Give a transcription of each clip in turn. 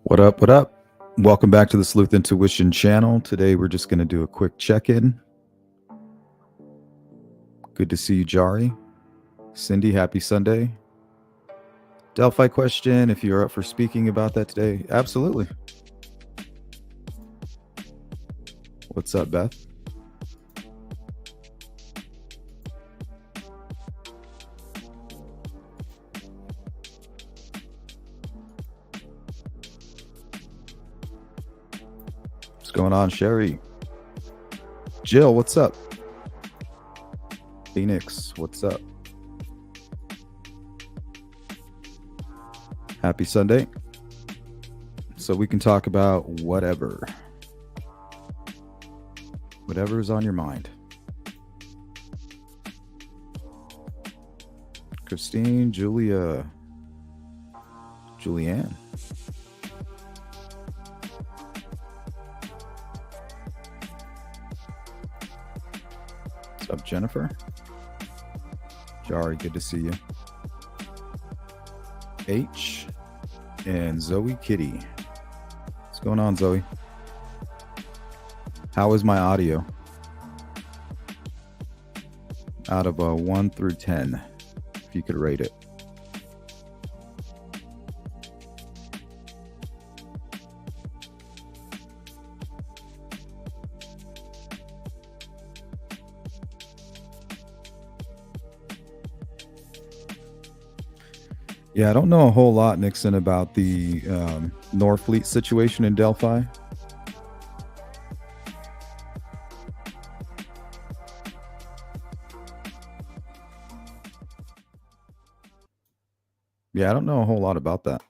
What up? What up? Welcome back to the Sleuth Intuition channel. Today we're just going to do a quick check-in. Good to see you, Jari. Cindy, happy Sunday. Delphi question, if you're up for speaking about that today. Absolutely. What's up, Beth? What's going on, Sherry? Jill, what's up? Phoenix, what's up? Happy Sunday. So we can talk about whatever. Whatever's on your mind. Christine, Julia, Julianne. What's up, Jennifer? Jari, good to see you. H and Zoe Kitty. What's going on, Zoe? How is my audio? Out of a 1 through 10, if you could rate it. Yeah, I don't know a whole lot, Nixon, about the Norfleet situation in Delphi. Yeah, I don't know a whole lot about that.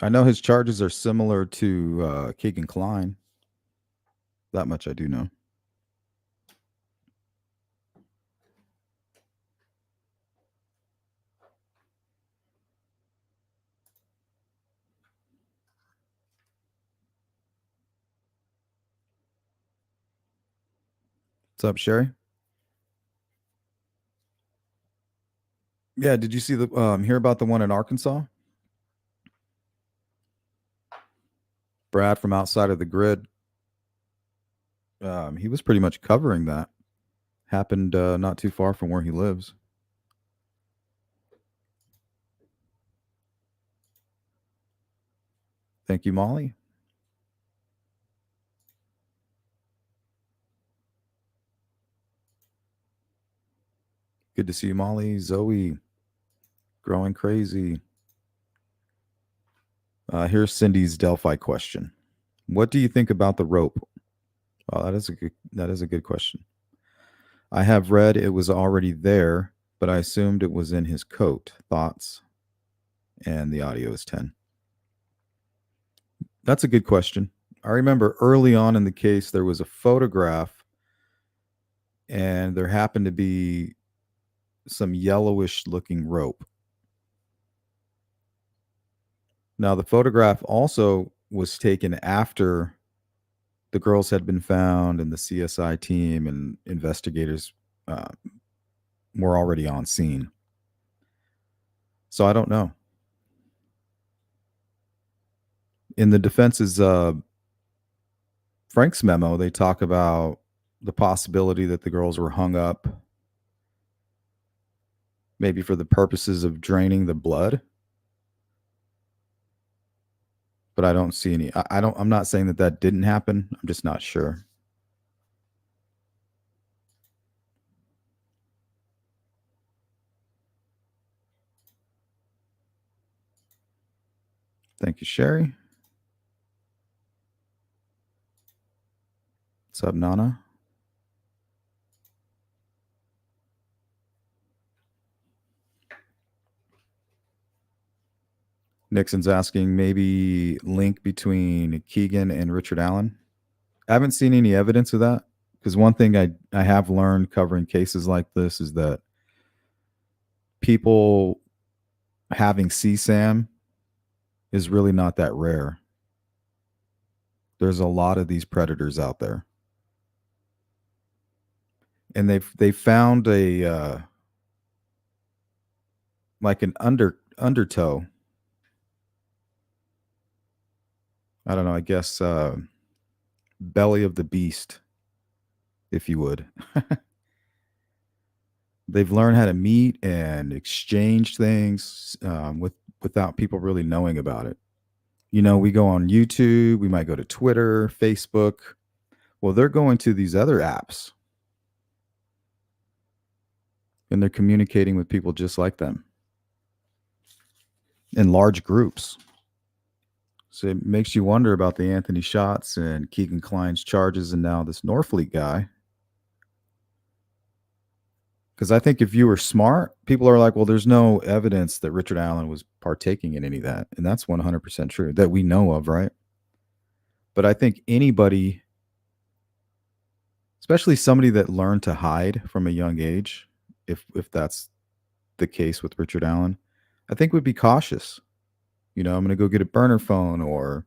I know his charges are similar to Keegan Klein. That much I do know. What's up, Sherry? Yeah, did you see the hear about the one in Arkansas? Brad from Outside of the Grid. He was pretty much covering that. Happened not too far from where he lives. Thank you, Molly. Good to see you, Molly. Zoe, growing crazy. Here's Cindy's Delphi question. What do you think about the rope? Well, that is a good question. I have read it was already there, but I assumed it was in his coat. Thoughts? And the audio is 10. That's a good question. I remember early on in the case, there was a photograph and there happened to be some yellowish looking rope. Now, the photograph also was taken after the girls had been found and the CSI team and investigators were already on scene. So I don't know. In the defense's Frank's memo, they talk about the possibility that the girls were hung up maybe for the purposes of draining the blood. But I don't see any. I'm not saying that didn't happen. I'm just not sure. Thank you, Sherry. What's up, Nana? Nixon's asking maybe link between Keegan and Richard Allen. I haven't seen any evidence of that, because one thing I have learned covering cases like this is that people having CSAM is really not that rare. There's a lot of these predators out there. And they found a like an undertow. I don't know, I guess belly of the beast, if you would. They've learned how to meet and exchange things without people really knowing about it. You know, we go on YouTube, we might go to Twitter, Facebook. Well, they're going to these other apps and they're communicating with people just like them in large groups. So it makes you wonder about the Anthony Schatz and Keegan Klein's charges and now this Norfleet guy. Because I think if you were smart, people are like, well, there's no evidence that Richard Allen was partaking in any of that. And that's 100% true that we know of, right? But I think anybody, especially somebody that learned to hide from a young age, if that's the case with Richard Allen, I think would be cautious. You know, I'm going to go get a burner phone, or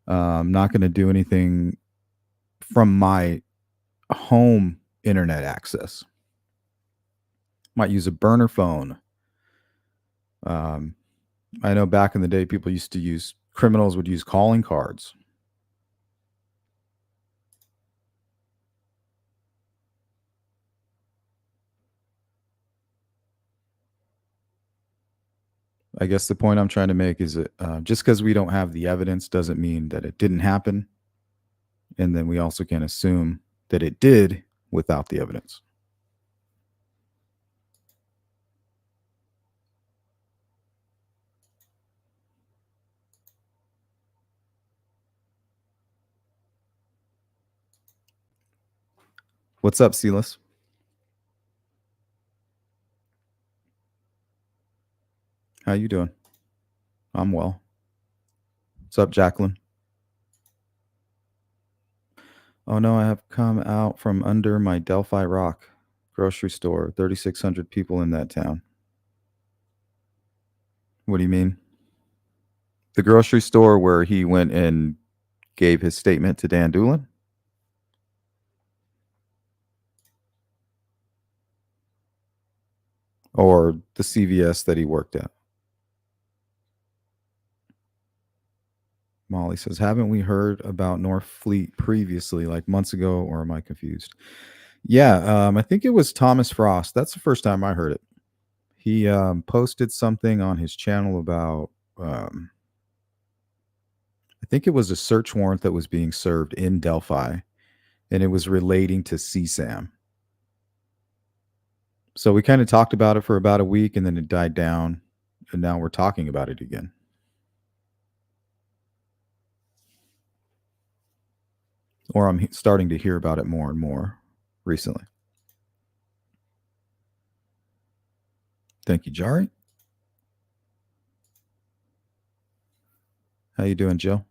I'm not going to do anything from my home internet access. Might use a burner phone. I know back in the day, criminals would use calling cards. I guess the point I'm trying to make is that just because we don't have the evidence doesn't mean that it didn't happen. And then we also can assume that it did without the evidence. What's up, Silas? How you doing? I'm well. What's up, Jacqueline? Oh no, I have come out from under my Delphi Rock grocery store. 3,600 people in that town. What do you mean? The grocery store where he went and gave his statement to Dan Doolin? Or the CVS that he worked at? Molly says, haven't we heard about Norfleet previously, like months ago, or am I confused? Yeah, I think it was Thomas Frost. That's the first time I heard it. He posted something on his channel about, I think it was a search warrant that was being served in Delphi, and it was relating to CSAM. So we kind of talked about it for about a week, and then it died down, and now we're talking about it again. Or I'm starting to hear about it more and more recently. Thank you, Jari. How you doing, Joe?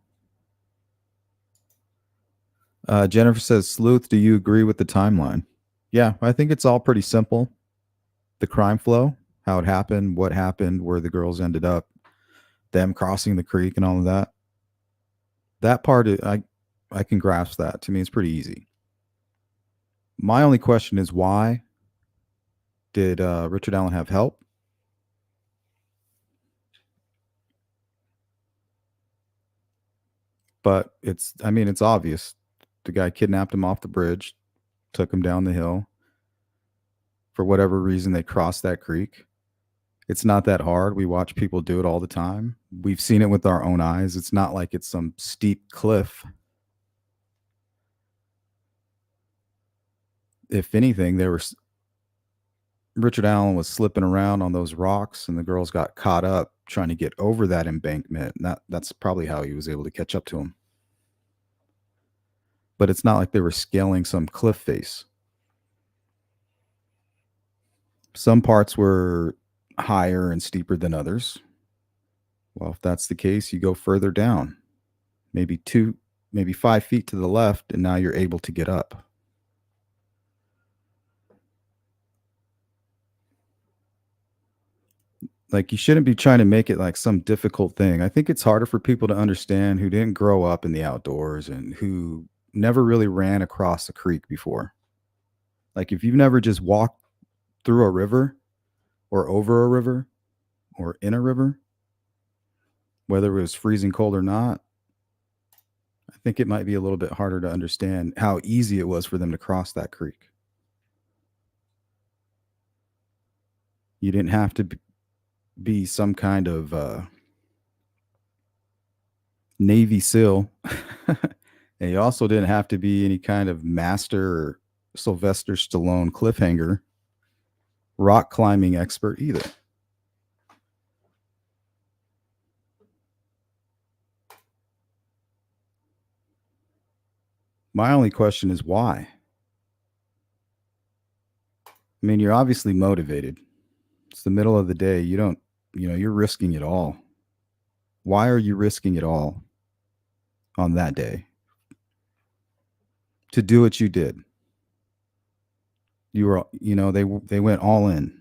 Jennifer says, Sleuth, do you agree with the timeline? Yeah, I think it's all pretty simple. The crime flow, how it happened, what happened, where the girls ended up, them crossing the creek and all of that. That part, I can grasp that. To me, it's pretty easy. My only question is, why did Richard Allen have help? But it's obvious. The guy kidnapped him off the bridge, took him down the hill. For whatever reason, they crossed that creek. It's not that hard. We watch people do it all the time. We've seen it with our own eyes. It's not like it's some steep cliff. If anything, Richard Allen was slipping around on those rocks, and the girls got caught up trying to get over that embankment. And that's probably how he was able to catch up to him. But it's not like they were scaling some cliff face. Some parts were higher and steeper than others. Well, if that's the case, you go further down, maybe 5 feet to the left, and now you're able to get up. Like, you shouldn't be trying to make it like some difficult thing. I think it's harder for people to understand who didn't grow up in the outdoors and who never really ran across a creek before. Like, if you've never just walked through a river or over a river or in a river, whether it was freezing cold or not, I think it might be a little bit harder to understand how easy it was for them to cross that creek. You didn't have to be some kind of Navy SEAL. And you also didn't have to be any kind of master or Sylvester Stallone cliffhanger rock climbing expert either. My only question is why? I mean, you're obviously motivated. It's the middle of the day. You don't, you're risking it all. Why are you risking it all on that day to do what you did? You were, they went all in.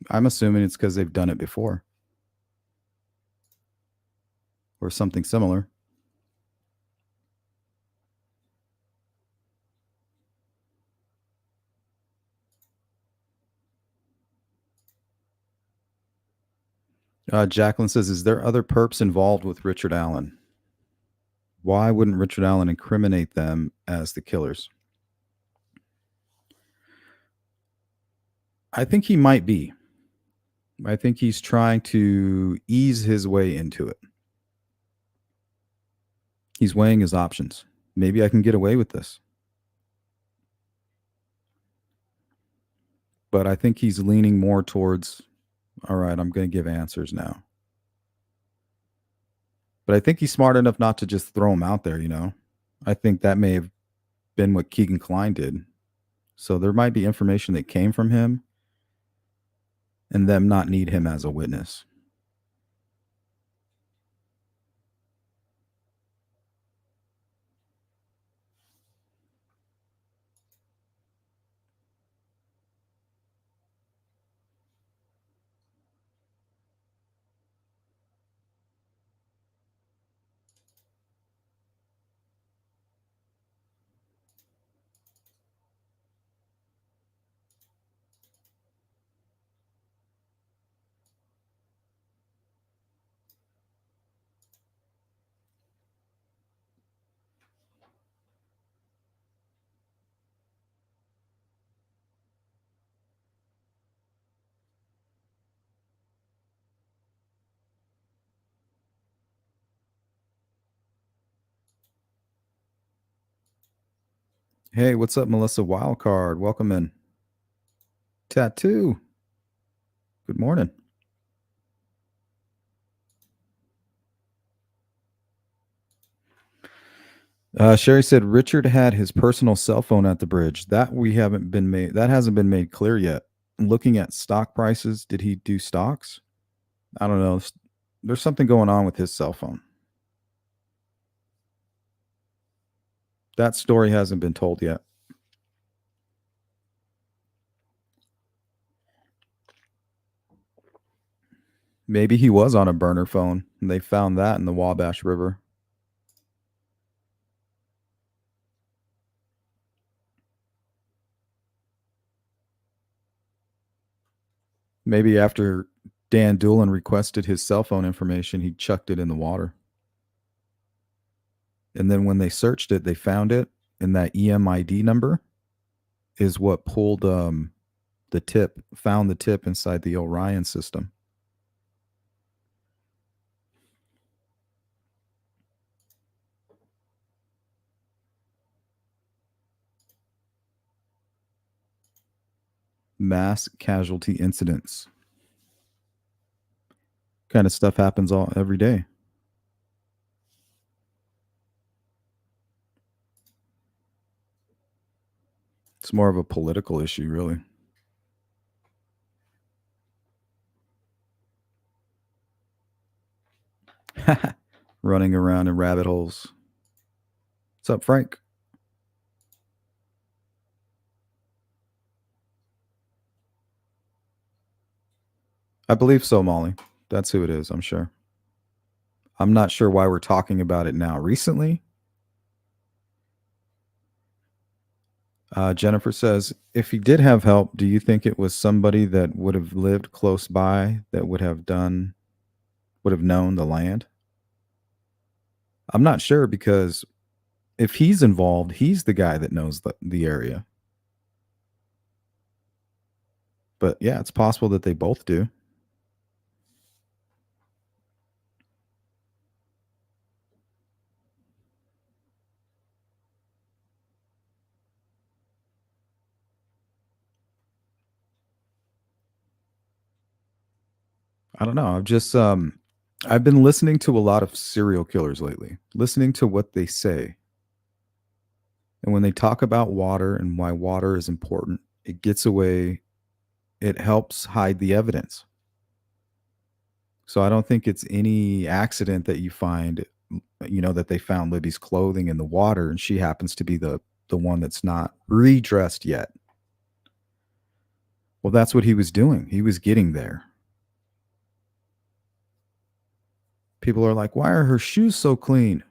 I'm assuming it's because they've done it before or something similar. Jacqueline says, "Is there other perps involved with Richard Allen? Why wouldn't Richard Allen incriminate them as the killers?" I think he might be. I think he's trying to ease his way into it. He's weighing his options. Maybe I can get away with this. But I think he's leaning more towards, all right, I'm going to give answers now. But I think he's smart enough not to just throw him out there. I think that may have been what Keegan Kline did. So there might be information that came from him and them not need him as a witness. Hey, what's up, Melissa Wildcard? Welcome in. Tattoo. Good morning. Sherry said Richard had his personal cell phone at the bridge. That hasn't been made clear yet. Looking at stock prices, did he do stocks? I don't know. There's something going on with his cell phone. That story hasn't been told yet. Maybe he was on a burner phone and they found that in the Wabash River. Maybe after Dan Doolin requested his cell phone information, he chucked it in the water. And then when they searched it, they found it, and that EMID number is what pulled found the tip inside the Orion system. Mass casualty incidents. Kind of stuff happens every day. It's more of a political issue, really. Running around in rabbit holes. What's up, Frank? I believe so, Molly. That's who it is, I'm sure. I'm not sure why we're talking about it now. Recently, Jennifer says, if he did have help, do you think it was somebody that would have lived close by that would have known the land? I'm not sure because if he's involved, he's the guy that knows the area. But yeah, it's possible that they both do. I don't know. I've been listening to a lot of serial killers lately, listening to what they say. And when they talk about water and why water is important, it gets away, it helps hide the evidence. So I don't think it's any accident that you find, that they found Libby's clothing in the water and she happens to be the one that's not redressed yet. Well, that's what he was doing. He was getting there. People are like, why are her shoes so clean?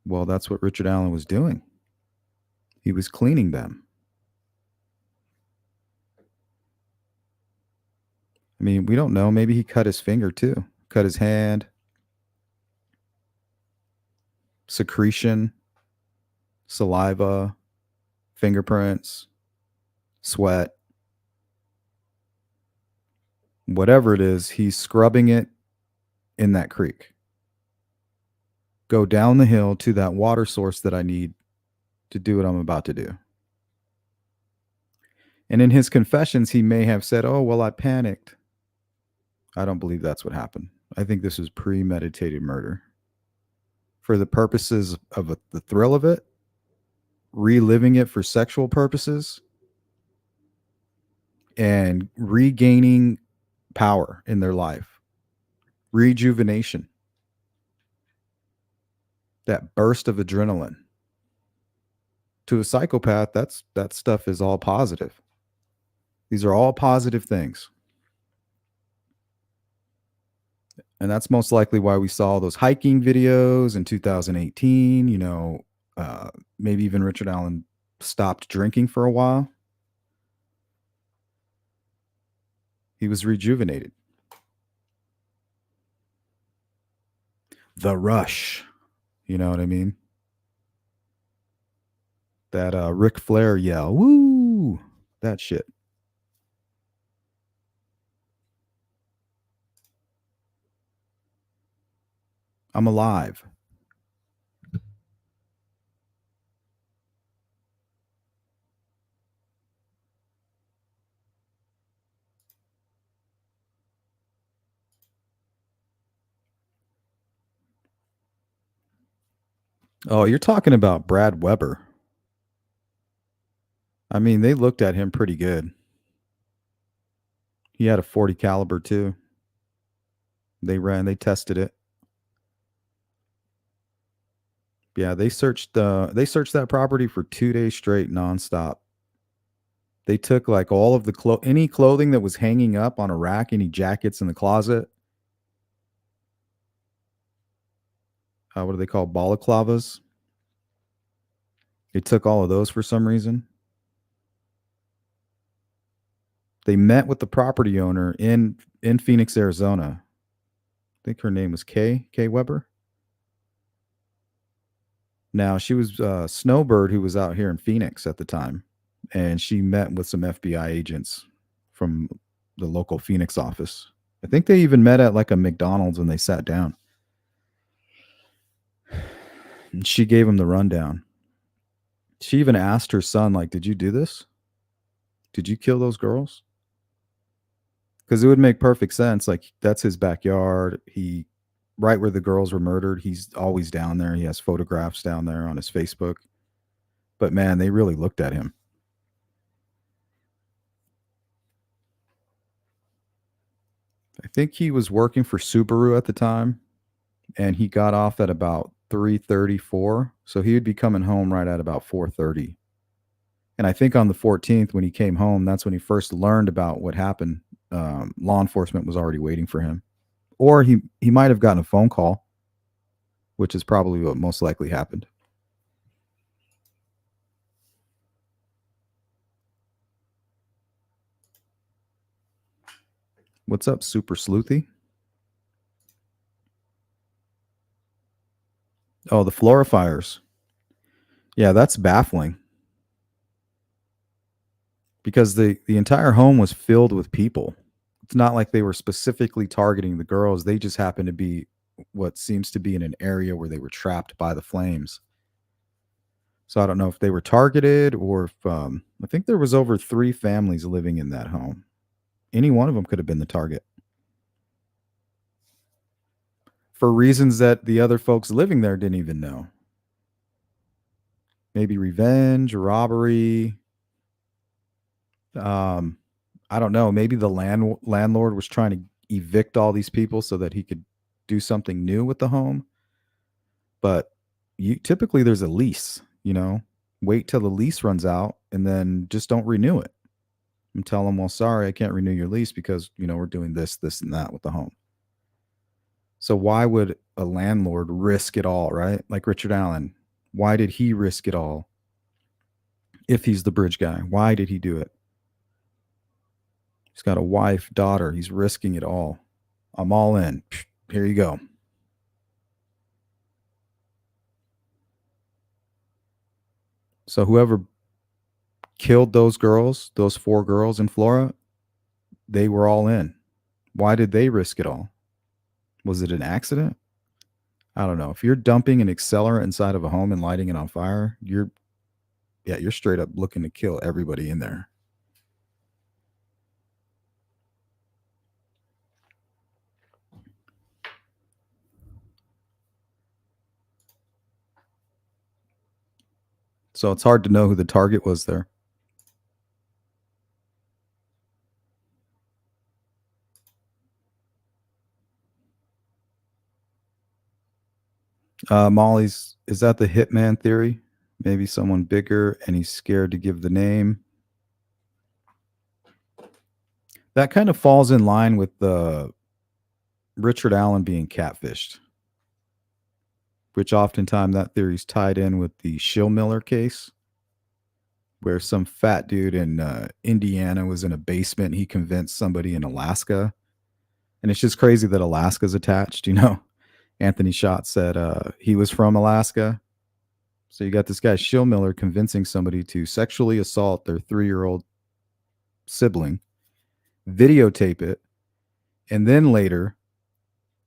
Well, that's what Richard Allen was doing. He was cleaning them. I mean, we don't know. Maybe he cut his finger too, cut his hand. Secretion, saliva, fingerprints, sweat, whatever it is, he's scrubbing it in that creek. Go down the hill to that water source that I need to do what I'm about to do. And in his confessions, he may have said, oh, well, I panicked. I don't believe that's what happened. I think this was premeditated murder. For the purposes of the thrill of it, reliving it for sexual purposes, and regaining power in their life, rejuvenation, that burst of adrenaline. To a psychopath, that stuff is all positive. These are all positive things. And that's most likely why we saw those hiking videos in 2018. Maybe even Richard Allen stopped drinking for a while. He was rejuvenated. The rush. You know what I mean? That Ric Flair yell, woo, that shit. I'm alive. Oh, you're talking about Brad Weber. I mean, they looked at him pretty good. He had a 40 caliber too. They tested it. Yeah, they searched that property for 2 days straight nonstop. They took like all of any clothing that was hanging up on a rack, any jackets in the closet. What do they call balaclavas? They took all of those for some reason. They met with the property owner in Phoenix, Arizona. I think her name was Kay Weber. Now, she was Snowbird, who was out here in Phoenix at the time, and she met with some FBI agents from the local Phoenix office. I think they even met at like a McDonald's and they sat down. And she gave him the rundown. She even asked her son, like, did you do this? Did you kill those girls? Because it would make perfect sense. Like, that's his backyard. Right where the girls were murdered, he's always down there. He has photographs down there on his Facebook. But man, they really looked at him. I think he was working for Subaru at the time, and he got off at about 3:34. So he would be coming home right at about 4:30. And I think on the 14th, when he came home, that's when he first learned about what happened law enforcement was already waiting for him, or he might have gotten a phone call, which is probably what most likely happened. What's up, Super Sleuthy? Oh, the Flora fires. Yeah, that's baffling because the entire home was filled with people. It's not like they were specifically targeting the girls. They just happened to be what seems to be in an area where they were trapped by the flames. So I don't know if they were targeted or if I think there was over 3 families living in that home. Any one of them could have been the target for reasons that the other folks living there didn't even know. Maybe revenge, robbery. Um, I don't know. Maybe the landlord was trying to evict all these people so that he could do something new with the home. But typically there's a lease. Wait till the lease runs out and then just don't renew it. And tell them, well, sorry, I can't renew your lease because we're doing this, this, and that with the home. So why would a landlord risk it all, right? Like Richard Allen, why did he risk it all? If he's the bridge guy, why did he do it? He's got a wife, daughter. He's risking it all. I'm all in. Here you go. So whoever killed those girls, those 4 girls in Flora, they were all in. Why did they risk it all? Was it an accident? I don't know. If you're dumping an accelerant inside of a home and lighting it on fire, you're straight up looking to kill everybody in there. So it's hard to know who the target was there. Molly's, is that the Hitman theory? Maybe someone bigger and he's scared to give the name. That kind of falls in line with the Richard Allen being catfished, which oftentimes that theory is tied in with the Shillmiller case, where some fat dude in Indiana was in a basement. He convinced somebody in Alaska. And it's just crazy that Alaska's attached. Anthony Schott said he was from Alaska. So you got this guy, Shillmiller, convincing somebody to sexually assault their 3-year-old sibling, videotape it, and then later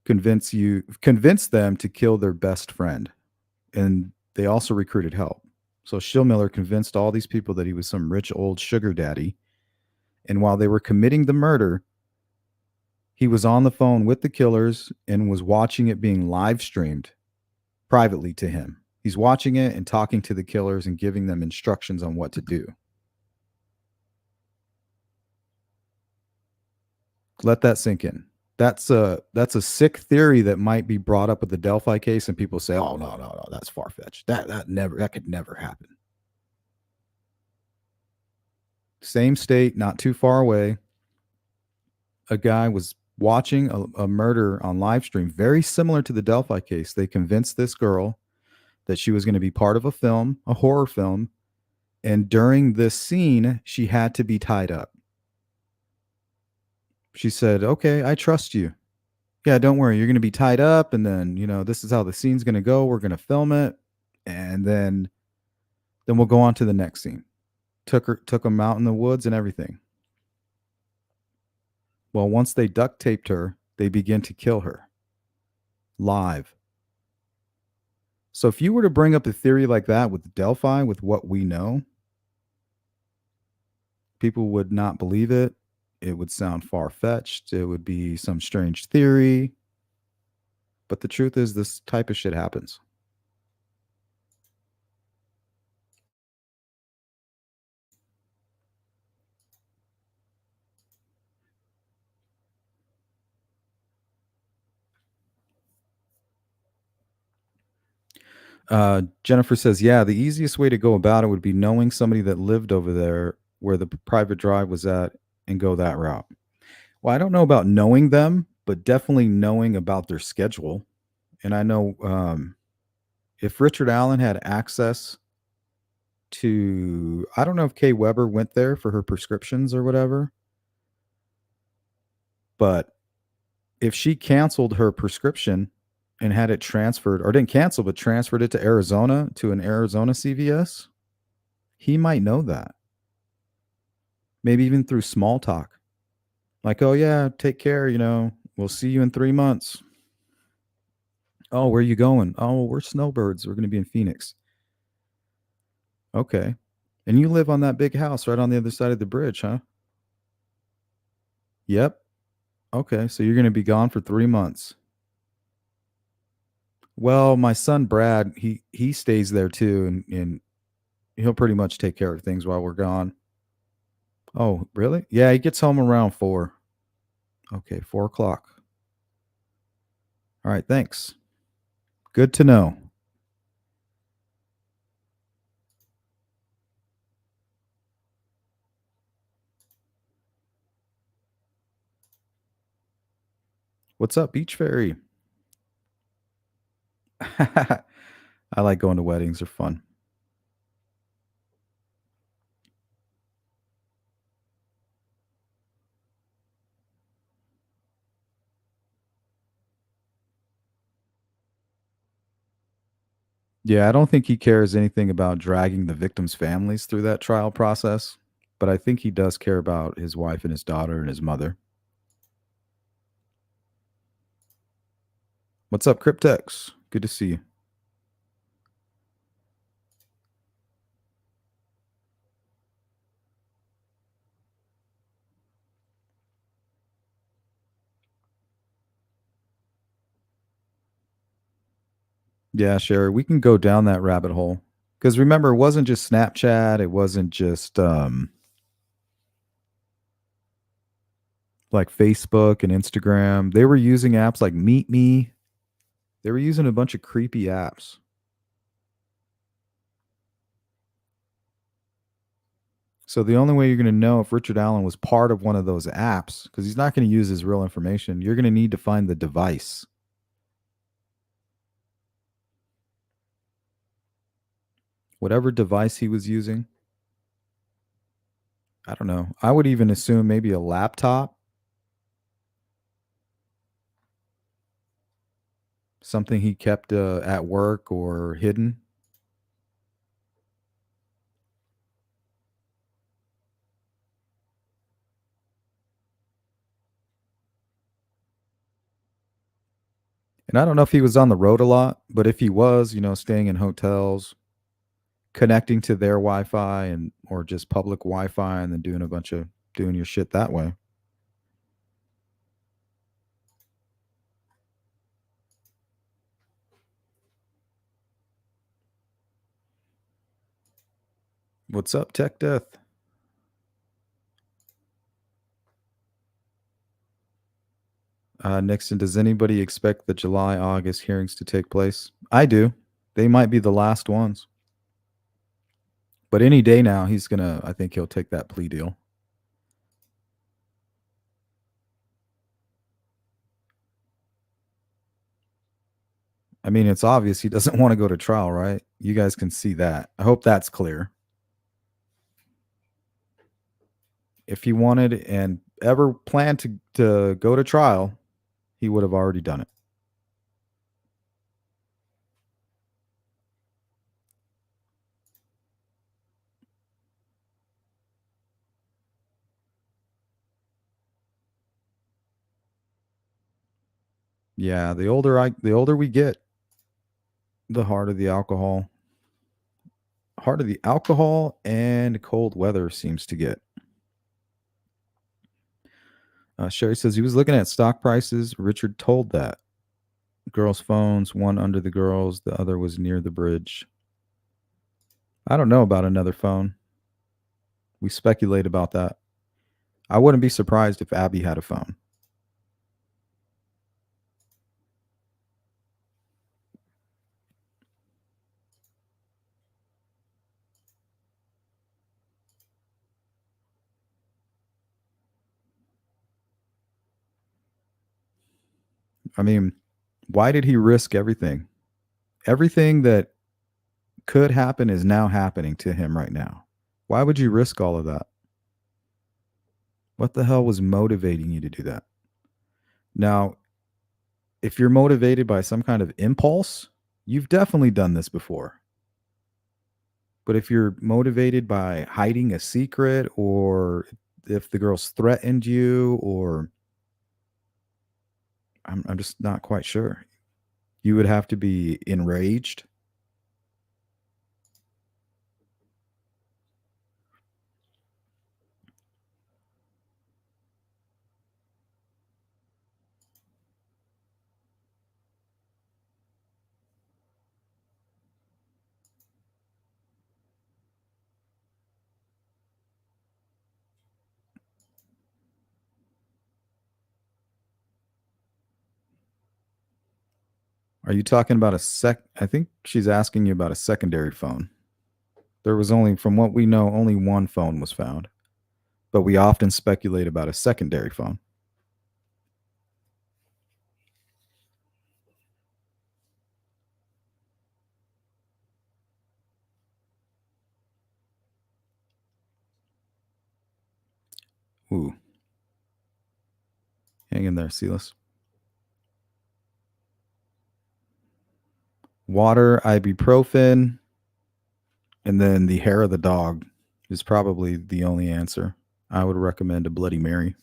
convince them to kill their best friend. And they also recruited help. So Shillmiller convinced all these people that he was some rich old sugar daddy. And while they were committing the murder, he was on the phone with the killers and was watching it being live streamed privately to him. He's watching it and talking to the killers and giving them instructions on what to do. Let that sink in. That's a sick theory that might be brought up with the Delphi case, and people say, "Oh no, that's far fetched. That could never happen." Same state, not too far away. A guy was watching a murder on live stream, very similar to the Delphi case. They convinced this girl that she was going to be part of a film, a horror film, and during this scene, she had to be tied up. She said, "Okay, I trust you. Yeah, don't worry. You're going to be tied up, and then this is how the scene's going to go. We're going to film it, and then we'll go on to the next scene." Took them out in the woods and everything. Well, once they duct taped her, they begin to kill her live. So if you were to bring up a theory like that with Delphi, with what we know, people would not believe it. It would sound far-fetched. It would be some strange theory. But the truth is, this type of shit happens. Jennifer says, yeah, the easiest way to go about it would be knowing somebody that lived over there where the private drive was at and go that route. Well, I don't know about knowing them, but definitely knowing about their schedule. And I know if Richard Allen had access to, I don't know if Kay Weber went there for her prescriptions or whatever, but if she canceled her prescription and had it transferred, or didn't cancel, but transferred it to Arizona, to an Arizona CVS, he might know that. Maybe even through small talk. Like, oh, yeah, take care. We'll see you in 3 months. Oh, where are you going? Oh, we're snowbirds. We're going to be in Phoenix. Okay. And you live on that big house right on the other side of the bridge, huh? Yep. Okay. So you're going to be gone for 3 months. Well, my son Brad, he stays there too, and he'll pretty much take care of things while we're gone. Oh, really? Yeah, he gets home around 4. Okay, 4 o'clock. All right, thanks. Good to know. What's up, Beach Fairy? I like going to weddings. They're fun. Yeah, I don't think he cares anything about dragging the victims' families through that trial process, but I think he does care about his wife and his daughter and his mother. What's up, Cryptex? Good to see you. Yeah, Sherry, we can go down that rabbit hole. Because remember, it wasn't just Snapchat, it wasn't just like Facebook and Instagram. They were using apps like Meet Me. They were using a bunch of creepy apps. So the only way you're going to know if Richard Allen was part of one of those apps, because he's not going to use his real information, you're going to need to find the device. Whatever device he was using. I don't know. I would even assume maybe a laptop, something he kept at work or hidden. And I don't know if he was on the road a lot, but if he was, staying in hotels, connecting to their Wi-Fi and or just public Wi-Fi and then doing your shit that way. What's up, Tech Death? Nixon, does anybody expect the July August hearings to take place? I do. They might be the last ones. But any day now, I think he'll take that plea deal. I mean, it's obvious he doesn't want to go to trial, right? You guys can see that. I hope that's clear. If he wanted and ever planned to go to trial, he would have already done it. Yeah, the older we get, the harder the alcohol. Harder the alcohol and cold weather seems to get. Sherry says he was looking at stock prices. Richard told that. Girls' phones, one under the girls, the other was near the bridge. I don't know about another phone. We speculate about that. I wouldn't be surprised if Abby had a phone. I mean, why did he risk everything? Everything that could happen is now happening to him right now. Why would you risk all of that? What the hell was motivating you to do that? Now, if you're motivated by some kind of impulse, you've definitely done this before. But if you're motivated by hiding a secret, or if the girl's threatened you, or I'm just not quite sure. You would have to be enraged. Are you talking about a sec? I think she's asking you about a secondary phone. There was only, from what we know, only one phone was found, but we often speculate about a secondary phone. Ooh, hang in there, Silas. Water, ibuprofen, and then the hair of the dog is probably the only answer. I would recommend a Bloody Mary.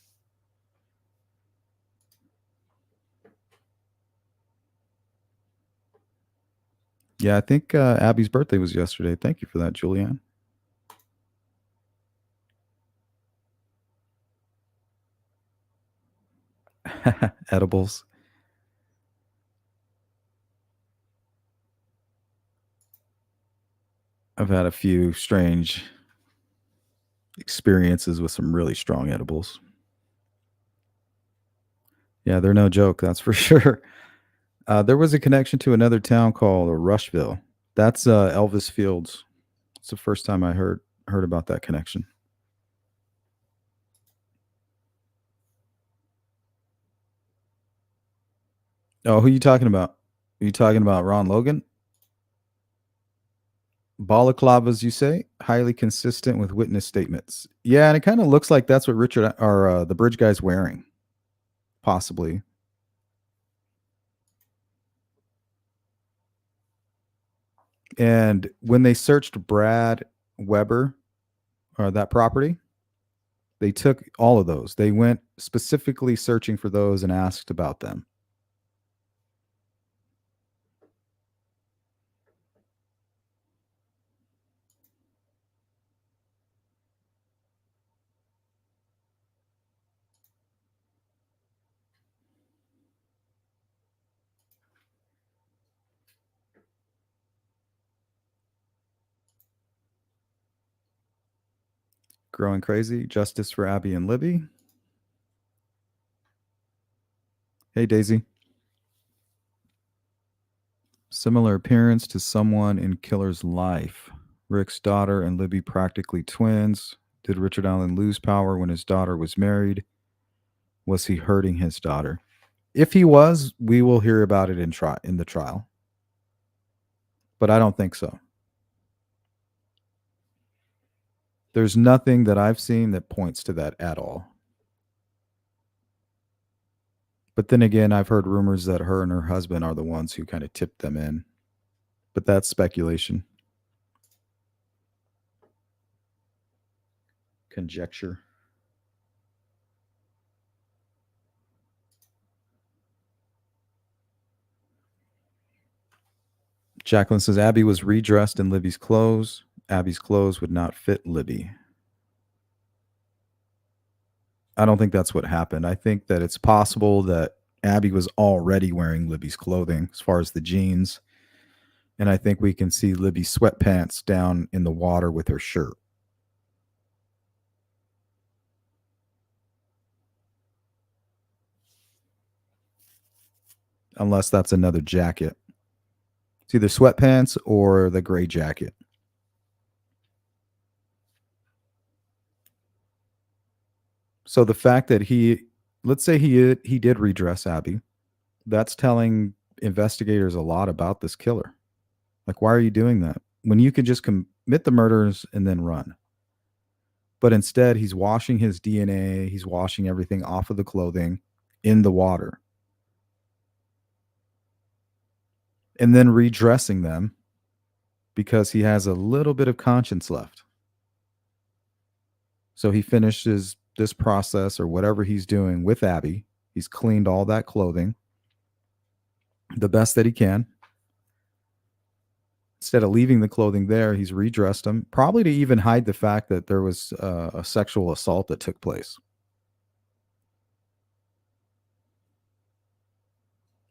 Yeah, I think Abby's birthday was yesterday. Thank you for that, Julianne. Edibles. I've had a few strange experiences with some really strong edibles. Yeah, they're no joke, that's for sure. There was a connection to another town called Rushville. That's Elvis Fields. It's the first time I heard about that connection. Oh, who you talking about? Are you talking about Ron Logan? Balaclavas, you say? Highly consistent with witness statements. Yeah, and it kind of looks like that's what Richard or the bridge guy's wearing, possibly. And when they searched Brad Weber or that property, they took all of those. They went specifically searching for those and asked about them. Growing crazy. Justice for Abby and Libby. Hey, Daisy. Similar appearance to someone in Killer's life. Rick's daughter and Libby practically twins. Did Richard Allen lose power when his daughter was married? Was he hurting his daughter? If he was, we will hear about it in the trial. But I don't think so. There's nothing that I've seen that points to that at all. But then again, I've heard rumors that her and her husband are the ones who kind of tipped them in. But that's speculation. Conjecture. Jacqueline says Abby was redressed in Libby's clothes. Abby's clothes would not fit Libby. I don't think that's what happened. I think that it's possible that Abby was already wearing Libby's clothing as far as the jeans. And I think we can see Libby's sweatpants down in the water with her shirt. Unless that's another jacket. It's either sweatpants or the gray jacket. So the fact that let's say he did redress Abby, That's telling investigators a lot about this killer. Like, why are you doing that when you could just commit the murders and then run? But instead, he's washing his DNA, he's washing everything off of the clothing in the water, and then redressing them because he has a little bit of conscience left. So he finishes this process or whatever he's doing with Abby. He's cleaned all that clothing the best that he can. Instead of leaving the clothing there, he's redressed him, probably to even hide the fact that there was a sexual assault that took place.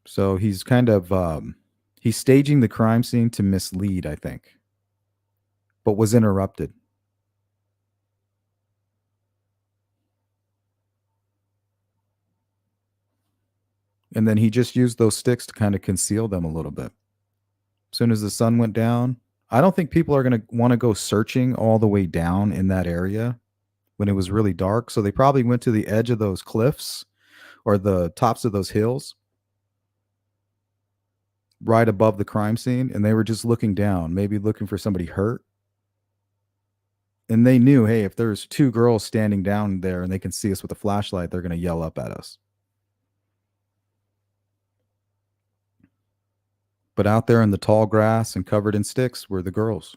So he's kind of he's staging the crime scene to mislead, I think, but was interrupted. And then he just used those sticks to kind of conceal them a little bit. As soon as the sun went down, I don't think people are going to want to go searching all the way down in that area when it was really dark. So they probably went to the edge of those cliffs or the tops of those hills right above the crime scene, and they were just looking down, maybe looking for somebody hurt. And they knew, hey, if there's two girls standing down there and they can see us with a flashlight, they're going to yell up at us. But out there in the tall grass and covered in sticks were the girls.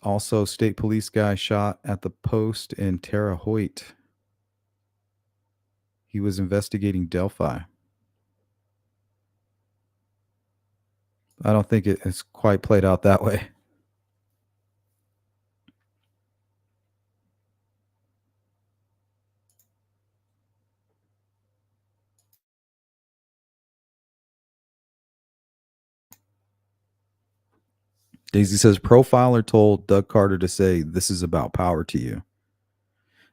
Also, state police guy shot at the post in Terre Haute. He was investigating Delphi. I don't think it has quite played out that way. Daisy says profiler told Doug Carter to say this is about power to you.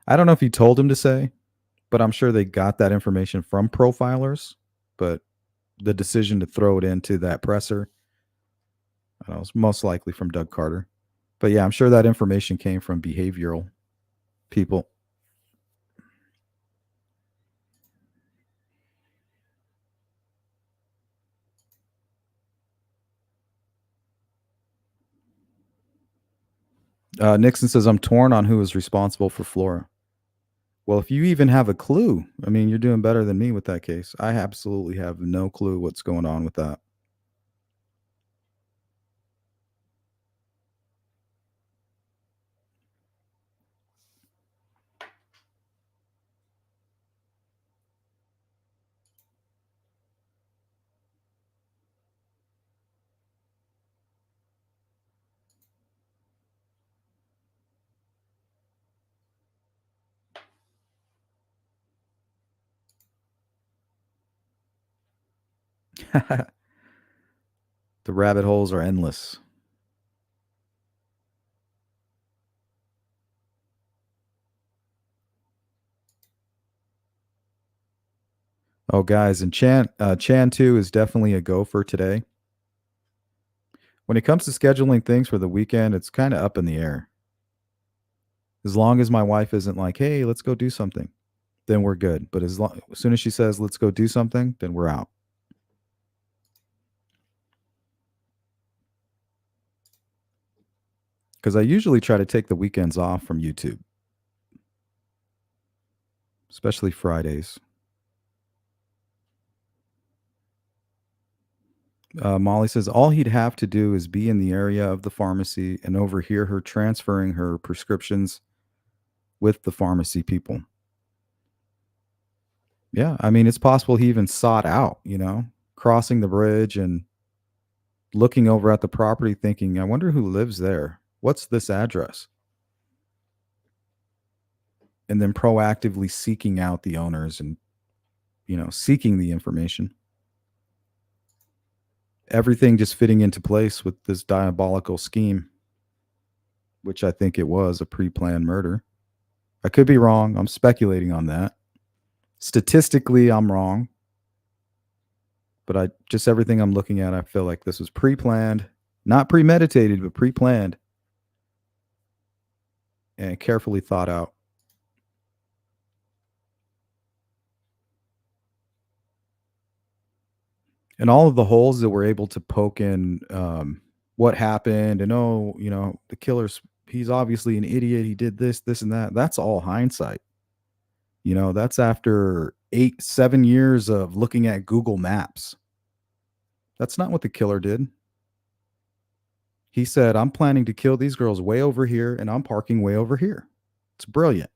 I don't know if he told him to say, but I'm sure they got that information from profilers. But the decision to throw it into that presser, I don't know, it's most likely from Doug Carter. But yeah, I'm sure that information came from behavioral people. Nixon says, I'm torn on who is responsible for Flora. Well, if you even have a clue, I mean, you're doing better than me with that case. I absolutely have no clue what's going on with that. The rabbit holes are endless. Oh, guys, and Chan 2 is definitely a go for today. When it comes to scheduling things for the weekend, it's kind of up in the air. As long as my wife isn't like, hey, let's go do something, then we're good. But as soon as she says, let's go do something, then we're out. Because I usually try to take the weekends off from YouTube, especially Fridays. Molly says all he'd have to do is be in the area of the pharmacy and overhear her transferring her prescriptions with the pharmacy people. Yeah, I mean, it's possible he even sought out, crossing the bridge and looking over at the property thinking, I wonder who lives there. What's this address? And then proactively seeking out the owners and, seeking the information. Everything just fitting into place with this diabolical scheme, which I think it was a pre-planned murder. I could be wrong. I'm speculating on that. Statistically, I'm wrong. But everything I'm looking at, I feel like this was pre-planned, Not premeditated, but pre-planned and carefully thought out. And all of the holes that we're able to poke in, what happened, and oh, the killer's he's obviously an idiot. He did this, this, and that. That's all hindsight. That's after 7 years of looking at Google Maps. That's not what the killer did. He said, I'm planning to kill these girls way over here, and I'm parking way over here. It's brilliant.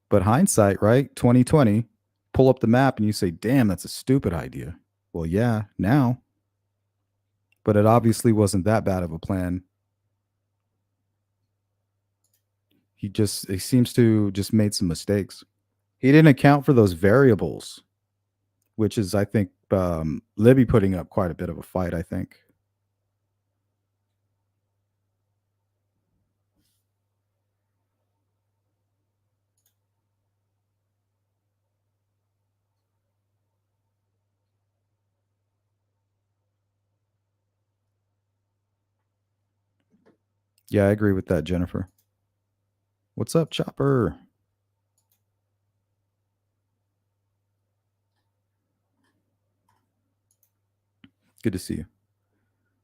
But hindsight, right? 2020, pull up the map and you say, damn, that's a stupid idea. Well, yeah, now. But it obviously wasn't that bad of a plan. He seems to just made some mistakes. He didn't account for those variables, which is, I think, Libby putting up quite a bit of a fight, I think. Yeah, I agree with that, Jennifer. What's up, Chopper? Good to see you.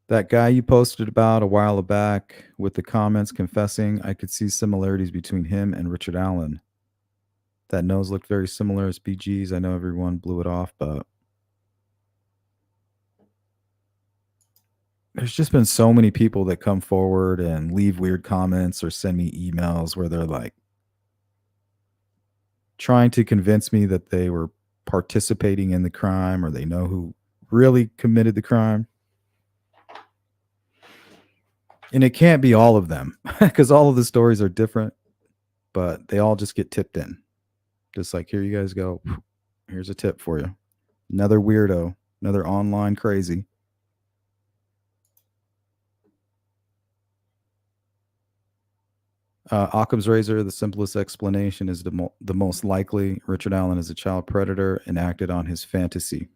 That guy you posted about a while back with the comments confessing, I could see similarities between him and Richard Allen. That nose looked very similar as BG's. I know everyone blew it off, but there's just been so many people that come forward and leave weird comments or send me emails where they're like trying to convince me that they were participating in the crime or they know who really committed the crime. And it can't be all of them because all of the stories are different, but they all just get tipped in. Just like, here you guys go. Here's a tip for you. Another weirdo, another online crazy. Occam's razor, the simplest explanation is the most likely. Richard Allen is a child predator and acted on his fantasy.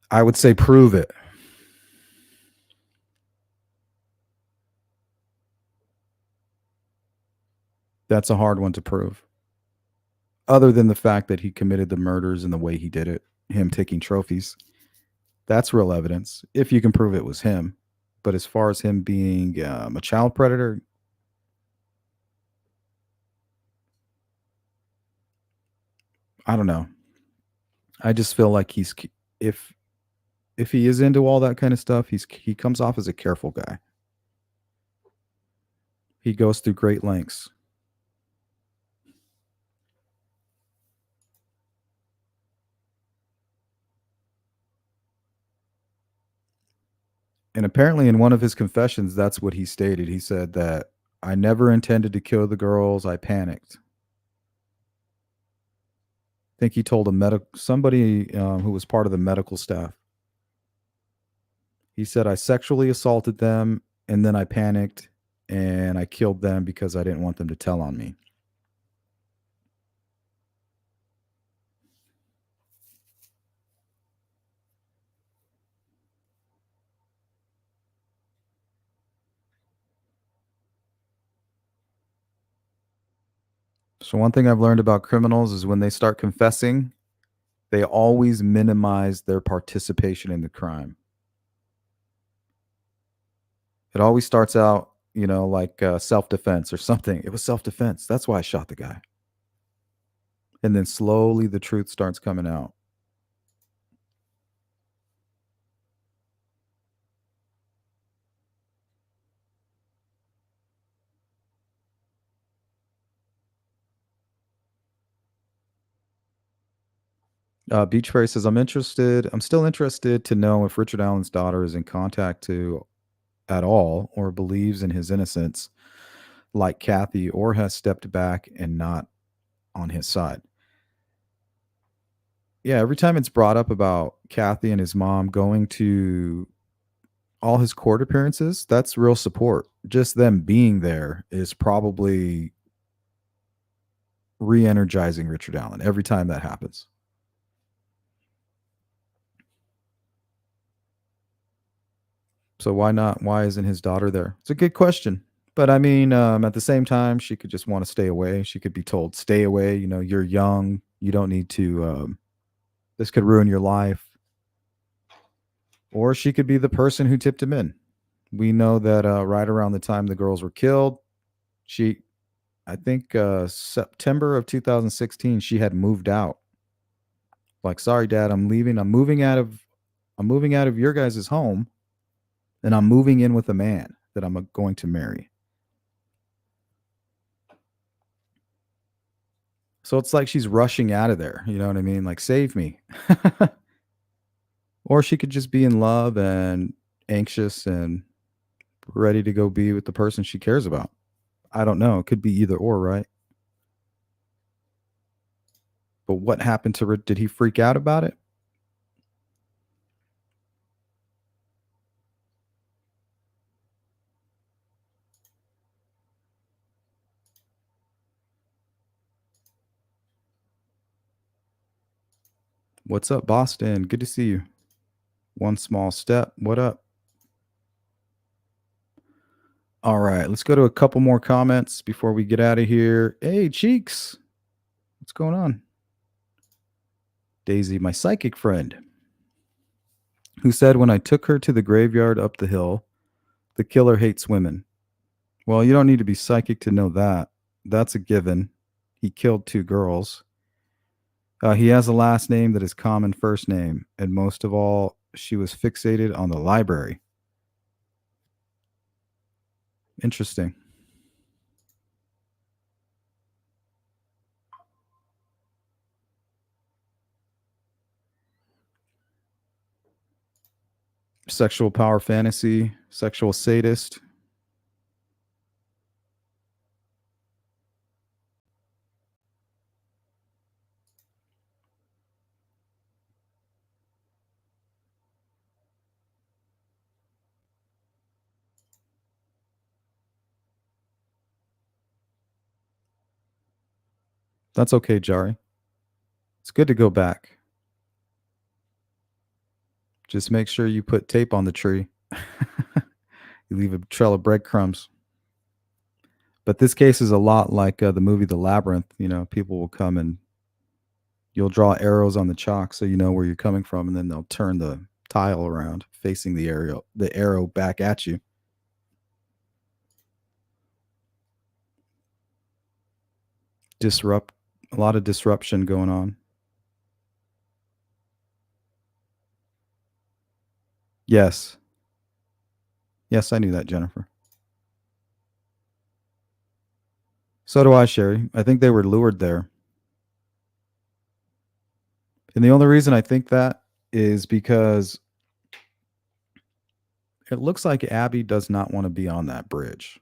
I would say prove it. That's a hard one to prove. Other than the fact that he committed the murders and the way he did it, him taking trophies. That's real evidence if you can prove it was him. But as far as him being a child predator, I don't know. I just feel like if if he is into all that kind of stuff, he comes off as a careful guy. He goes through great lengths. And apparently in one of his confessions, that's what he stated. He said that I never intended to kill the girls. I panicked. I think he told somebody who was part of the medical staff. He said I sexually assaulted them and then I panicked and I killed them because I didn't want them to tell on me. So one thing I've learned about criminals is when they start confessing, they always minimize their participation in the crime. It always starts out, like self-defense or something. It was self-defense. That's why I shot the guy. And then slowly the truth starts coming out. Beach Fairy says, I'm still interested to know if Richard Allen's daughter is in contact to at all or believes in his innocence like Kathy or has stepped back and not on his side. Yeah, every time it's brought up about Kathy and his mom going to all his court appearances, that's real support. Just them being there is probably re-energizing Richard Allen every time that happens. So why not? Why isn't his daughter there? It's a good question. But I mean, at the same time, she could just want to stay away. She could be told, "Stay away. You know, you're young. You don't need to. This could ruin your life." Or she could be the person who tipped him in. We know that right around the time the girls were killed, she, I think, September of 2016, she had moved out. Like, sorry, Dad, I'm leaving. I'm moving out of your guys' home, and I'm moving in with a man that I'm going to marry. So it's like she's rushing out of there. You know what I mean? Like, save me. Or she could just be in love and anxious and ready to go be with the person she cares about. I don't know. It could be either or, right? But what happened to Did he freak out about it? What's up, Boston? Good to see you. One small step. What up? All right, let's go to a couple more comments before we get out of here. Hey, Cheeks. What's going on? Daisy, my psychic friend, who said when I took her to the graveyard up the hill, the killer hates women. Well, you don't need to be psychic to know that. That's a given. He killed 2 girls. He has a last name that is common first name, and most of all, she was fixated on the library. Interesting. Sexual power fantasy, sexual sadist. That's okay, Jari. It's good to go back. Just make sure you put tape on the tree. You leave a trail of breadcrumbs. But this case is a lot like the movie The Labyrinth. You know, people will come and you'll draw arrows on the chalk so you know where you're coming from, and then they'll turn the tile around facing the arrow back at you. A lot of disruption going on. Yes. Yes, I knew that, Jennifer. So do I, Sherry. I think they were lured there. And the only reason I think that is because it looks like Abby does not want to be on that bridge.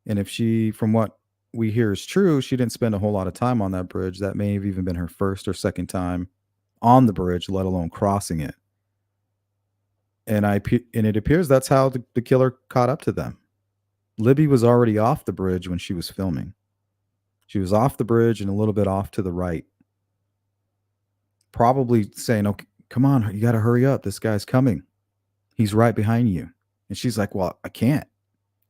And if she, from what we hear is true, she didn't spend a whole lot of time on that bridge. That may have even been her first or second time on the bridge, let alone crossing it. And it appears that's how the killer caught up to them. Libby was already off the bridge when she was filming. She was off the bridge and a little bit off to the right, probably saying, "Okay, come on, you got to hurry up. This guy's coming. He's right behind you." And she's like, "Well, I can't.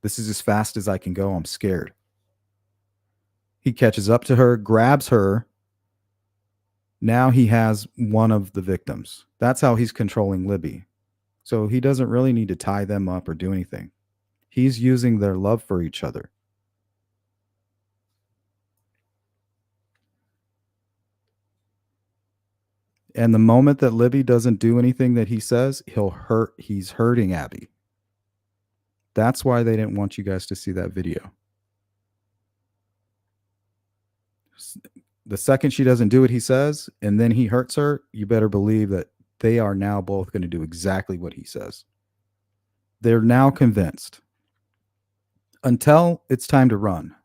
This is as fast as I can go. I'm scared." He catches up to her, grabs her. Now he has one of the victims. That's how he's controlling Libby. So he doesn't really need to tie them up or do anything. He's using their love for each other. And the moment that Libby doesn't do anything that he says, he's hurting Abby. That's why they didn't want you guys to see that video. The second she doesn't do what he says and then he hurts her, you better believe that they are now both going to do exactly what he says. They're now convinced until it's time to run.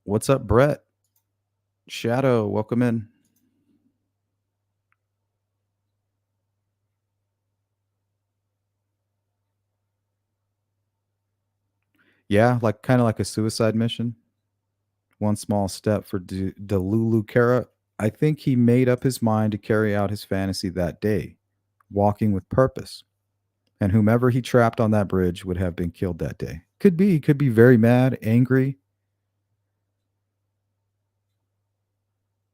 What's up, Brett? Shadow, welcome in. Yeah, like kind of like a suicide mission. One small step for Delulu Kara. I think he made up his mind to carry out his fantasy that day, walking with purpose. And whomever he trapped on that bridge would have been killed that day. Could be. He could be very mad, angry.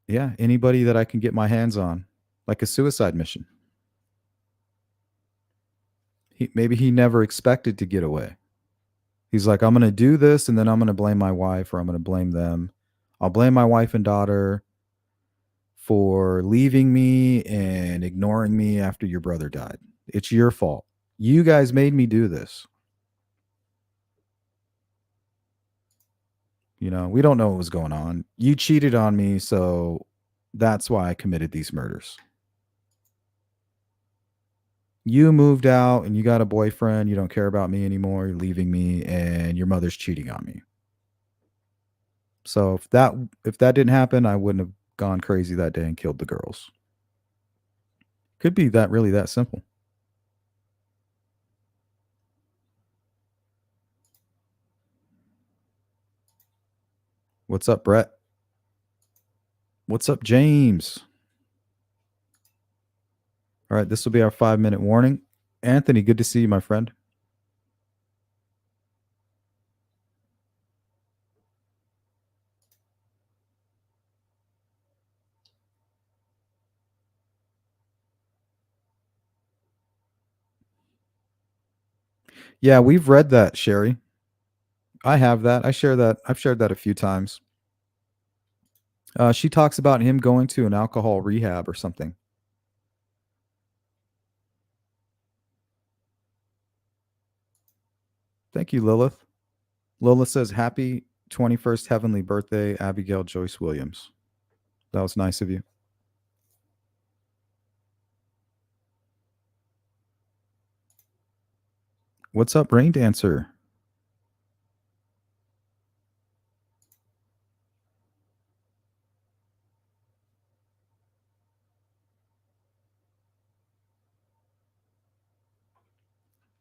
Yeah, anybody that I can get my hands on, like a suicide mission. Maybe he never expected to get away. He's like, I'm going to do this and then I'm going to blame my wife or I'm going to blame them. I'll blame my wife and daughter for leaving me and ignoring me after your brother died. It's your fault. You guys made me do this. You know, we don't know what was going on. You cheated on me, so that's why I committed these murders. You moved out and you got a boyfriend, you don't care about me anymore, you're leaving me and your mother's cheating on me. So if that didn't happen, I wouldn't have gone crazy that day and killed the girls. Could be that really that simple. What's up, Brett? What's up, James? All right, this will be our 5-minute warning. Anthony, good to see you, my friend. Yeah, we've read that, Sherry. I have that. I share that. I've shared that a few times. She talks about him going to an alcohol rehab or something. Thank you, Lilith. Lilith says, Happy 21st heavenly birthday, Abigail Joyce Williams. That was nice of you. What's up, Rain Dancer?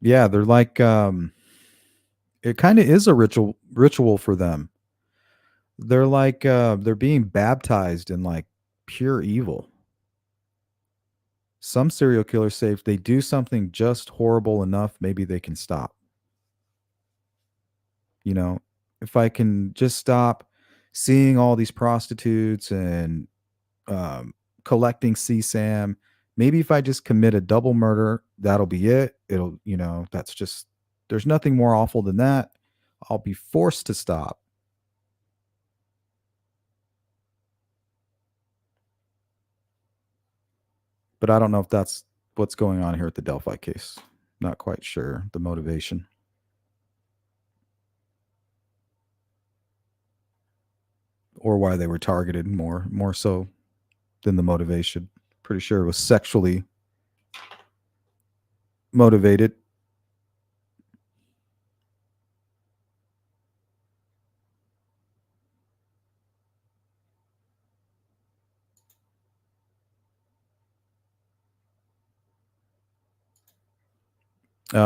Yeah, they're like it kind of is a ritual for them. They're like they're being baptized in like pure evil. Some serial killers say if they do something just horrible enough, maybe they can stop. You know, if I can just stop seeing all these prostitutes and um, collecting CSAM, maybe if I just commit a double murder, that'll be it. It'll, that's just, there's nothing more awful than that. I'll be forced to stop. But I don't know if that's what's going on here at the Delphi case. Not quite sure the motivation or why they were targeted more so than the motivation. Pretty sure it was sexually motivated.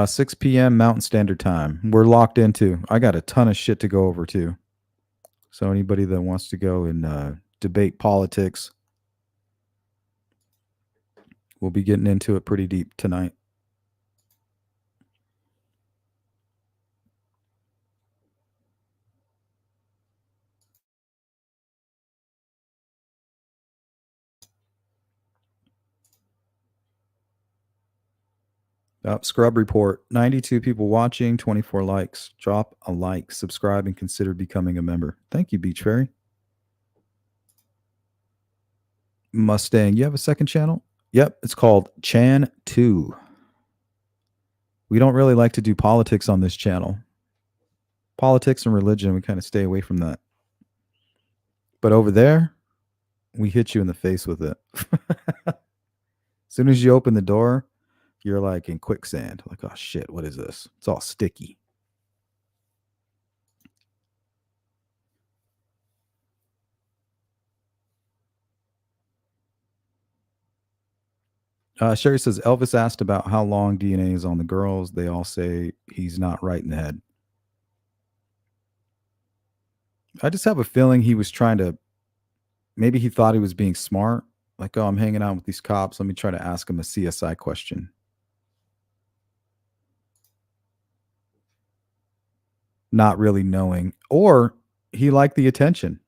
6 p.m. Mountain Standard Time. We're locked into. I got a ton of shit to go over too. So anybody that wants to go and debate politics, we'll be getting into it pretty deep tonight. Scrub report. 92 people watching, 24 likes. Drop a like, subscribe, and consider becoming a member. Thank you, Beach Fairy. Mustang, you have a second channel? Yep, it's called Chan 2. We don't really like to do politics on this channel. Politics and religion, we kind of stay away from that. But over there, we hit you in the face with it. As soon as you open the door, you're like in quicksand. Like, oh shit, what is this? It's all sticky. Sherry says Elvis asked about how long DNA is on the girls. They all say he's not right in the head. I just have a feeling he was trying to. Maybe he thought he was being smart. Like, oh, I'm hanging out with these cops. Let me try to ask him a CSI question. Not really knowing. Or he liked the attention.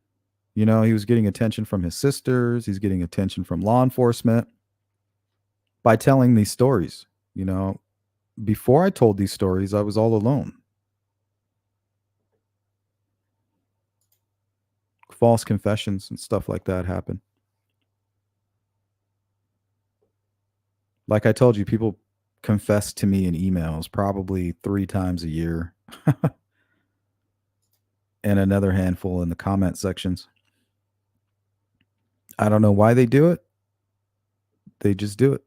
You know, he was getting attention from his sisters. He's getting attention from law enforcement by telling these stories. You know, before I told these stories, I was all alone. False confessions and stuff like that happen. Like I told you, people confess to me in emails probably 3 times a year, and another handful in the comment sections. I don't know why they do it. They just do it.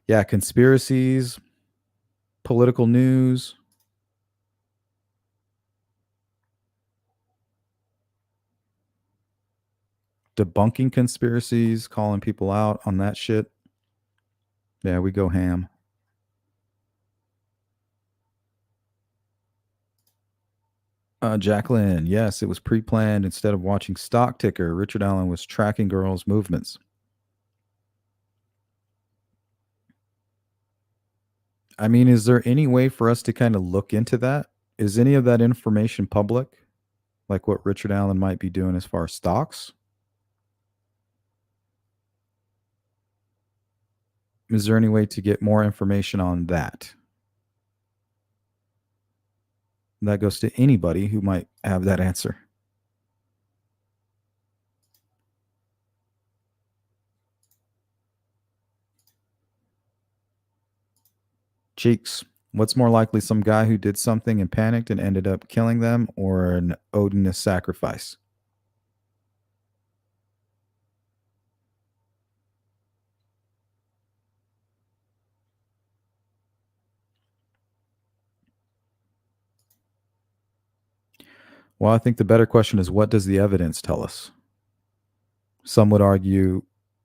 Yeah, conspiracies, political news, debunking conspiracies, calling people out on that shit. Yeah, we go ham. Jacqueline, yes, it was pre planned. Instead of watching stock ticker, Richard Allen was tracking girls' movements. I mean, is there any way for us to kind of look into that? Is any of that information public? Like what Richard Allen might be doing as far as stocks? Is there any way to get more information on that? That goes to anybody who might have that answer. Cheeks. What's more likely, some guy who did something and panicked and ended up killing them, or an Odinist sacrifice? Well, I think the better question is, what does the evidence tell us? Some would argue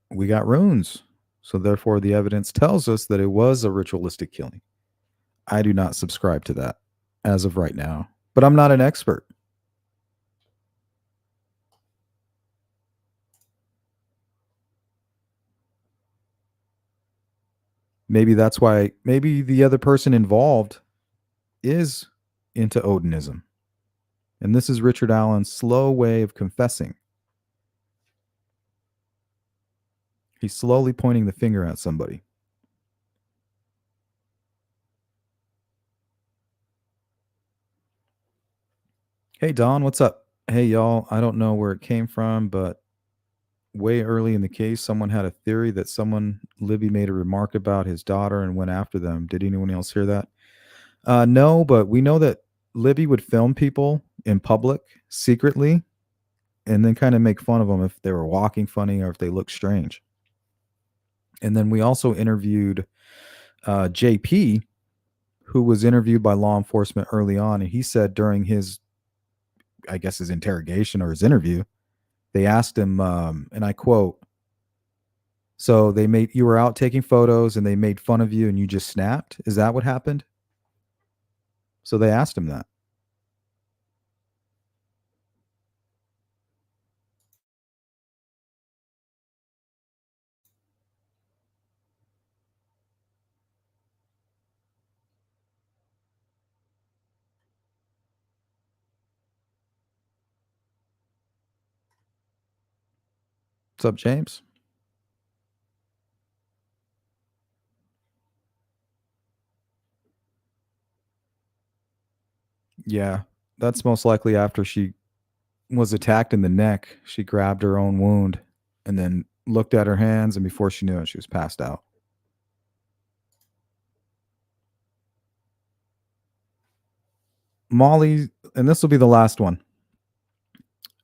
we got runes, so therefore the evidence tells us that it was a ritualistic killing. I do not subscribe to that as of right now, but I'm not an expert. Maybe that's why, maybe the other person involved is into Odinism. And this is Richard Allen's slow way of confessing. He's slowly pointing the finger at somebody. Hey, Don, what's up? Hey, y'all. I don't know where it came from, but way early in the case, someone had a theory that Libby made a remark about his daughter and went after them. Did anyone else hear that? No, but we know that Libby would film people in public secretly and then kind of make fun of them if they were walking funny or if they looked strange. And then we also interviewed JP, who was interviewed by law enforcement early on. And he said during his, I guess, his interrogation or his interview, they asked him, and I quote, so you were out taking photos and they made fun of you and you just snapped. Is that what happened? So they asked him that. What's up, James? Yeah, that's most likely after she was attacked in the neck. She grabbed her own wound and then looked at her hands, and before she knew it, she was passed out. Molly, and this will be the last one.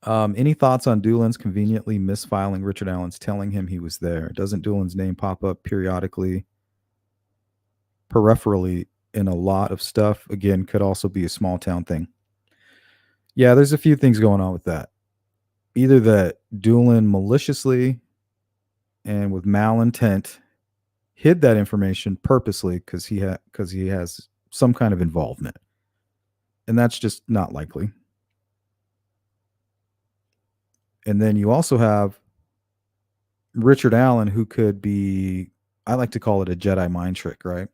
Any thoughts on Doolin's conveniently misfiling Richard Allen's telling him he was there? Doesn't Doolin's name pop up periodically, peripherally in a lot of stuff? Again, could also be a small town thing. Yeah, there's a few things going on with that. Either that Doolin maliciously and with malintent hid that information purposely because he has some kind of involvement, and that's just not likely. And then you also have Richard Allen, who could be, I like to call it a Jedi mind trick, right?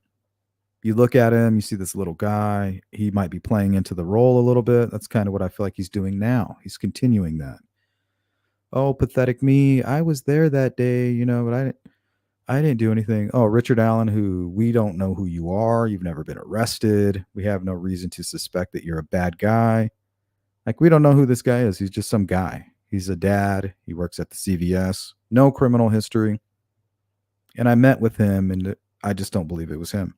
You look at him, you see this little guy, he might be playing into the role a little bit. That's kind of what I feel like he's doing now. He's continuing that. Oh, pathetic me. I was there that day, but I didn't do anything. Oh, Richard Allen, who we don't know who you are. You've never been arrested. We have no reason to suspect that you're a bad guy. Like, we don't know who this guy is. He's just some guy. He's a dad. He works at the CVS. No criminal history. And I met with him, and I just don't believe it was him.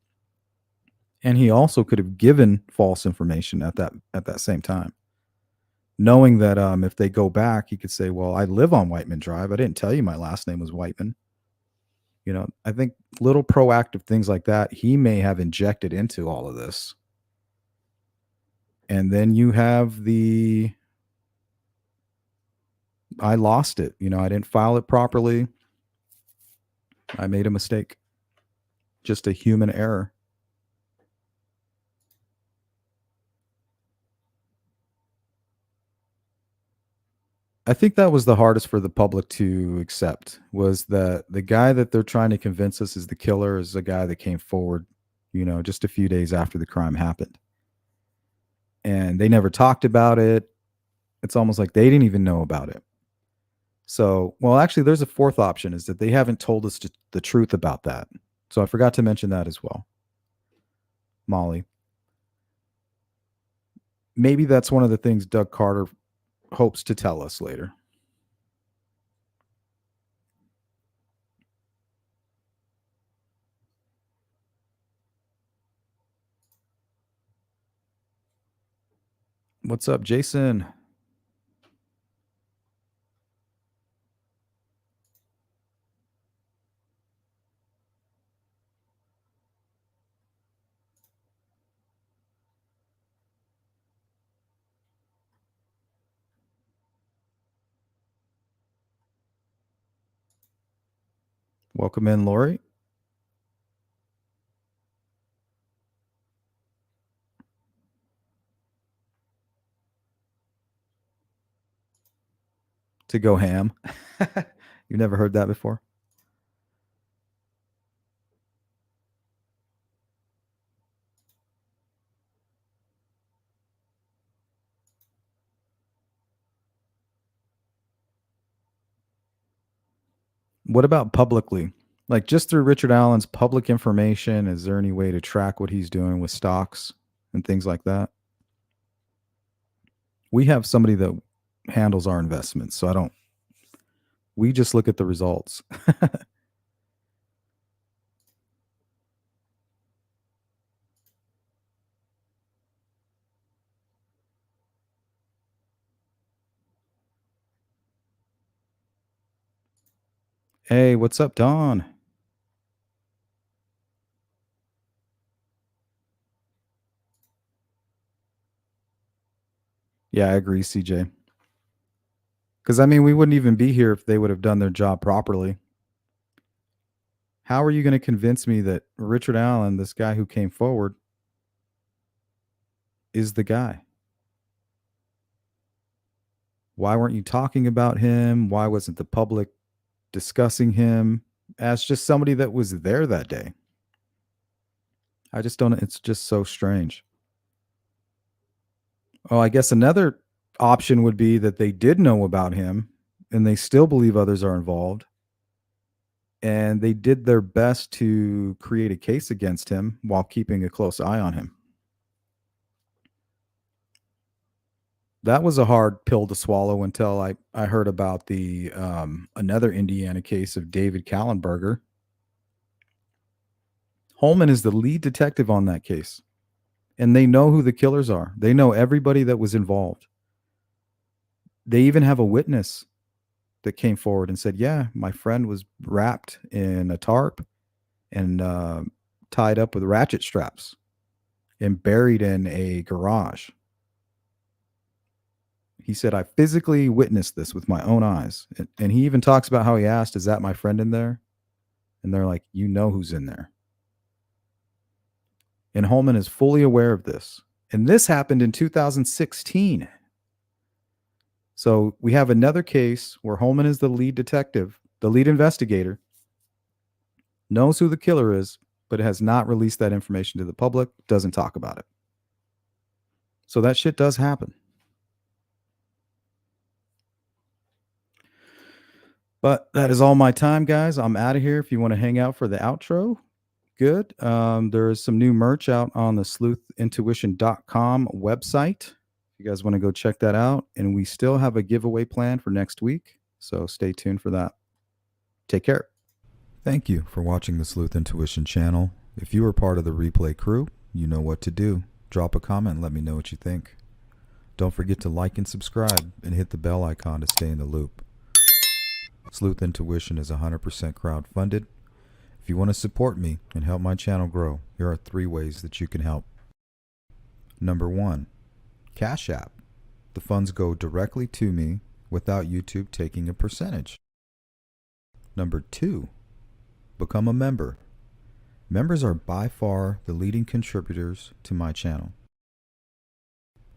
And he also could have given false information at that same time, knowing that if they go back, he could say, "Well, I live on Whiteman Drive. I didn't tell you my last name was Whiteman." I think little proactive things like that he may have injected into all of this. And then you have I lost it. I didn't file it properly. I made a mistake. Just a human error. I think that was the hardest for the public to accept, was that the guy that they're trying to convince us is the killer is the guy that came forward, just a few days after the crime happened. And they never talked about it. It's almost like they didn't even know about it. So, well, actually, there's a fourth option, is that they haven't told us the truth about that. So I forgot to mention that as well. Molly. Maybe that's one of the things Doug Carter hopes to tell us later. What's up, Jason? Welcome in, Lori. To go ham. You've never heard that before? What about publicly? Like, just through Richard Allen's public information, is there any way to track what he's doing with stocks and things like that? We have somebody that handles our investments, so we just look at the results. Hey, what's up, Don? Yeah, I agree, CJ. Because, I mean, we wouldn't even be here if they would have done their job properly. How are you going to convince me that Richard Allen, this guy who came forward, is the guy? Why weren't you talking about him? Why wasn't the public discussing him as just somebody that was there that day? I just don't, it's just so strange. Oh, I guess another option would be that they did know about him and they still believe others are involved, and they did their best to create a case against him while keeping a close eye on him. That was a hard pill to swallow until I heard about the another Indiana case of David Kallenberger. Holman is the lead detective on that case, and they know who the killers are. They know everybody that was involved. They even have a witness that came forward and said, "Yeah, my friend was wrapped in a tarp and tied up with ratchet straps and buried in a garage." He said, I physically witnessed this with my own eyes. And he even talks about how he asked, is that my friend in there? And they're like, you know who's in there. And Holman is fully aware of this. And this happened in 2016. So we have another case where Holman is the lead detective, the lead investigator, knows who the killer is, but has not released that information to the public, doesn't talk about it. So that shit does happen. But that is all my time, guys. I'm out of here. If you want to hang out for the outro, good. There is some new merch out on the sleuthintuition.com website. If you guys want to go check that out. And we still have a giveaway plan for next week. So stay tuned for that. Take care. Thank you for watching the Sleuth Intuition channel. If you are part of the replay crew, you know what to do. Drop a comment and let me know what you think. Don't forget to like and subscribe and hit the bell icon to stay in the loop. Sleuth Intuition is 100% crowdfunded. If you want to support me and help my channel grow, here are 3 ways that you can help. Number 1, Cash App. The funds go directly to me without YouTube taking a percentage. Number 2, become a member. Members are by far the leading contributors to my channel.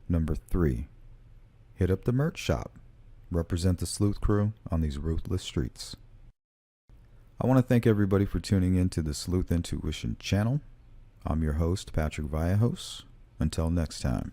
Number 3, hit up the merch shop. Represent the Sleuth crew on these ruthless streets. I want to thank everybody for tuning in to the Sleuth Intuition channel. I'm your host, Patrick Vallejos. Until next time.